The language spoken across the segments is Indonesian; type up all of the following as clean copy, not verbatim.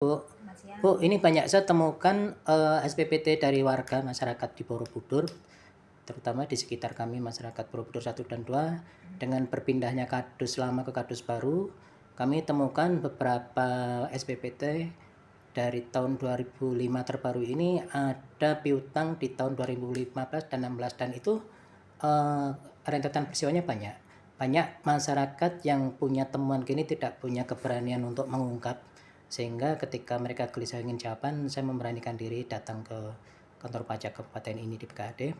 Bu, Selamat siang. Bu, ini banyak saya temukan SPPT dari warga masyarakat di Borobudur, terutama di sekitar kami masyarakat Borobudur 1 dan 2, dengan berpindahnya kadus lama ke kadus baru, kami temukan beberapa SPPT dari tahun 2005 terbaru ini ada piutang di tahun 2015 dan 16 dan itu rentetan peristiwanya banyak. Banyak masyarakat yang punya temuan gini tidak punya keberanian untuk mengungkap, sehingga ketika mereka gelisah ingin jawaban, saya memberanikan diri datang ke kantor pajak kabupaten ini di BKD.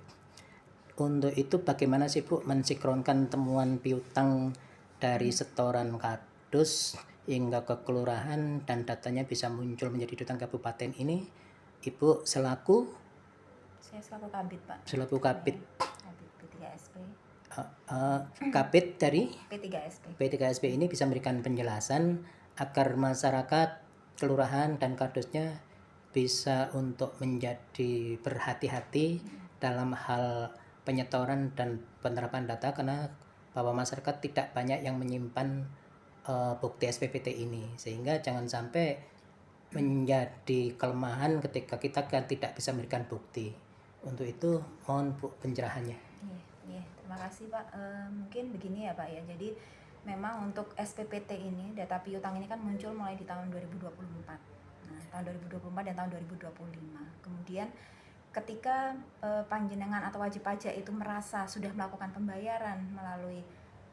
Untuk itu bagaimana sih Bu mensinkronkan temuan piutang dari setoran kadus hingga ke kelurahan dan datanya bisa muncul menjadi piutang kabupaten ini? Ibu selaku Saya selaku Kabid, Pak. Kabid Kabid P3SP. Kabid dari P3SP. P3SP ini bisa memberikan penjelasan agar masyarakat, kelurahan dan kadusnya bisa untuk menjadi berhati-hati dalam hal penyetoran dan penerapan data, karena bahwa masyarakat tidak banyak yang menyimpan bukti SPPT ini, sehingga jangan sampai menjadi kelemahan ketika kita kan tidak bisa memberikan bukti. Untuk itu mohon Bu pencerahannya. Iya, terima kasih Pak. Mungkin begini ya Pak ya. Jadi memang untuk SPPT ini, data piutang ini kan muncul mulai di tahun 2024. Nah, tahun 2024 dan tahun 2025. Kemudian ketika panjenengan atau wajib pajak itu merasa sudah melakukan pembayaran melalui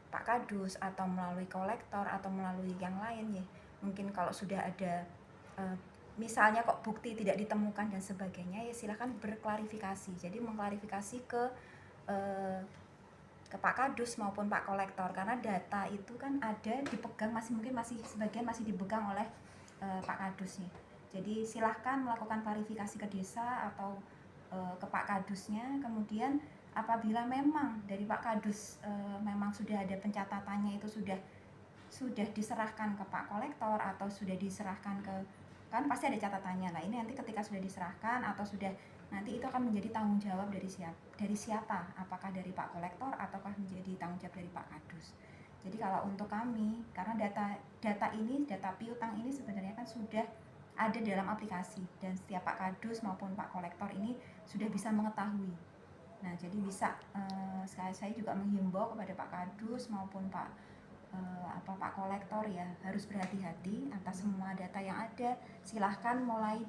Pak Kadus atau melalui kolektor atau melalui yang lain ya, mungkin kalau sudah ada misalnya kok bukti tidak ditemukan dan sebagainya, ya silahkan berklarifikasi. Jadi mengklarifikasi ke Pak Kadus maupun Pak Kolektor, karena data itu kan ada dipegang masih sebagian masih dipegang oleh Pak Kadus nih. Jadi silahkan melakukan klarifikasi ke desa atau ke Pak Kadusnya. Kemudian apabila memang dari Pak Kadus memang sudah ada pencatatannya, itu sudah diserahkan ke Pak Kolektor atau sudah diserahkan ke, kan pasti ada catatannya. Nah, ini nanti ketika sudah diserahkan atau sudah, nanti itu akan menjadi tanggung jawab dari siapa? Apakah dari Pak Kolektor ataukah menjadi tanggung jawab dari Pak Kadus? Jadi kalau untuk kami, karena data piutang ini sebenarnya kan sudah ada dalam aplikasi, dan setiap Pak Kadus maupun Pak Kolektor ini sudah bisa mengetahui. Nah, jadi bisa saya juga menghimbau kepada Pak Kadus maupun Pak Kolektor ya, harus berhati-hati atas semua data yang ada. Silahkan mulai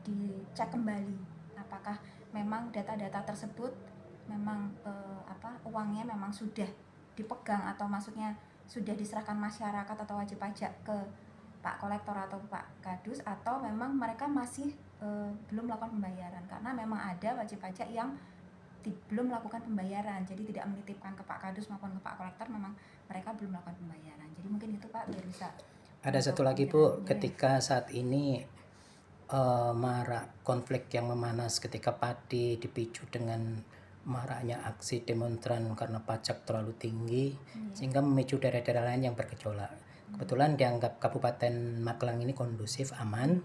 dicek kembali apakah memang data-data tersebut memang uangnya memang sudah dipegang, atau maksudnya sudah diserahkan masyarakat atau wajib pajak ke Pak Kolektor atau Pak Kadus, atau memang mereka masih belum melakukan pembayaran, karena memang ada wajib pajak yang belum melakukan pembayaran, jadi tidak menitipkan ke Pak Kadus maupun ke Pak Kolektor, memang mereka belum melakukan pembayaran. Jadi mungkin itu Pak, biar bisa. Ada satu lagi Bu, ketika saat ini marak konflik yang memanas ketika padi dipicu dengan maraknya aksi demonstran karena pajak terlalu tinggi, sehingga memicu daerah-daerah lain yang bergejolak. Kebetulan dianggap Kabupaten Magelang ini kondusif, aman.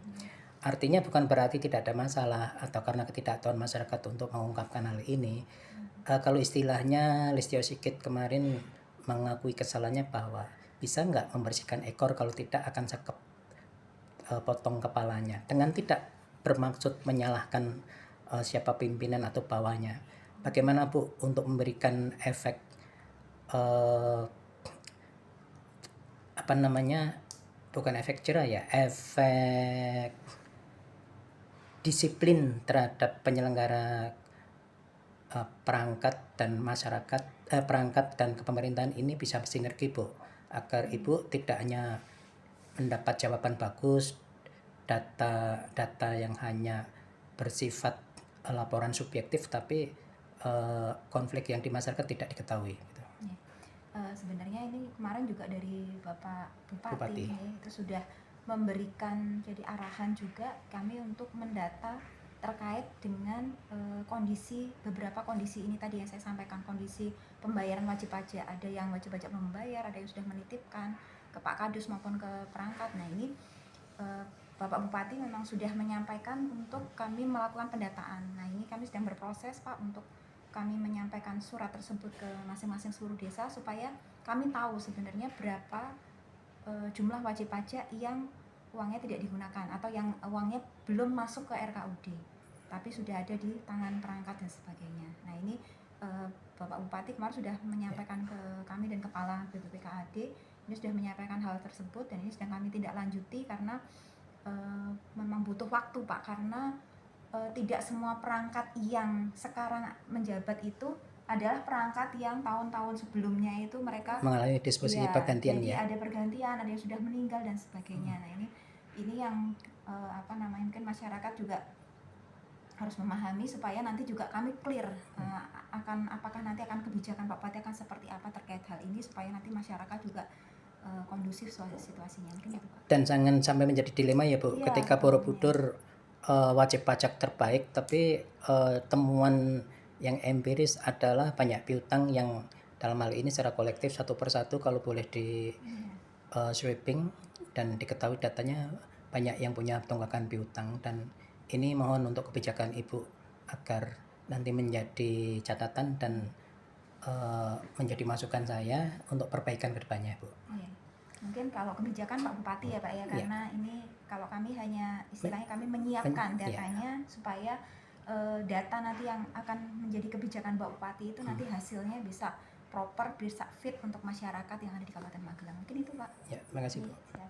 Artinya bukan berarti tidak ada masalah atau karena ketidaktahuan masyarakat untuk mengungkapkan hal ini. Kalau istilahnya Listio Sigit kemarin mengakui kesalahannya bahwa bisa nggak membersihkan ekor, kalau tidak akan saya potong kepalanya, dengan tidak bermaksud menyalahkan siapa pimpinan atau bawahnya. Bagaimana Bu untuk memberikan efek bukan efek jerah ya, efek disiplin terhadap penyelenggara perangkat dan masyarakat, perangkat dan kepemerintahan ini bisa bersinergi Bu, agar Ibu tidak hanya mendapat jawaban bagus, data yang hanya bersifat laporan subjektif, tapi konflik yang di masyarakat tidak diketahui gitu. Sebenarnya ini kemarin juga dari Bapak Bupati. Ya, itu sudah memberikan jadi arahan juga kami untuk mendata terkait dengan beberapa kondisi ini tadi yang saya sampaikan, kondisi pembayaran wajib pajak. Ada yang wajib pajak belum membayar, ada yang sudah menitipkan ke Pak Kadus maupun ke perangkat. Nah, ini Bapak Bupati memang sudah menyampaikan untuk kami melakukan pendataan. Nah, ini kami sedang berproses Pak untuk kami menyampaikan surat tersebut ke masing-masing seluruh desa, supaya kami tahu sebenarnya berapa jumlah wajib pajak yang uangnya tidak digunakan atau yang uangnya belum masuk ke RKUD tapi sudah ada di tangan perangkat dan sebagainya. Nah ini Bapak Bupati kemarin sudah menyampaikan ke kami dan Kepala BPPKAD ini sudah menyampaikan hal tersebut dan ini sedang kami tindak lanjuti karena memang butuh waktu Pak, karena tidak semua perangkat yang sekarang menjabat itu adalah perangkat yang tahun-tahun sebelumnya itu mereka mengalami disposisi ya, pergantian jadi ya. ada pergantian, ada yang sudah meninggal dan sebagainya. Nah ini yang mungkin masyarakat juga harus memahami supaya nanti juga kami clear akan apakah nanti akan kebijakan Pak Bupati akan seperti apa terkait hal ini supaya nanti masyarakat juga kondusif soal situasinya, mungkin itu Pak. Dan jangan sampai menjadi dilema ya Bu, Iya, ketika betul, Borobudur wajib pajak terbaik tapi temuan yang empiris adalah banyak piutang yang dalam hal ini secara kolektif satu persatu kalau boleh di sweeping dan diketahui datanya banyak yang punya tunggakan piutang, dan ini mohon untuk kebijakan Ibu agar nanti menjadi catatan dan menjadi masukan saya untuk perbaikan ke depannya Bu. Iya. Mungkin kalau kebijakan Pak Bupati ya Pak ya, karena ini kalau kami hanya istilahnya kami menyiapkan datanya supaya data nanti yang akan menjadi kebijakan Pak Bupati itu nanti hasilnya bisa proper, bisa fit untuk masyarakat yang ada di Kabupaten Magelang. Mungkin itu Pak. Ya, terima kasih Bu. Siap.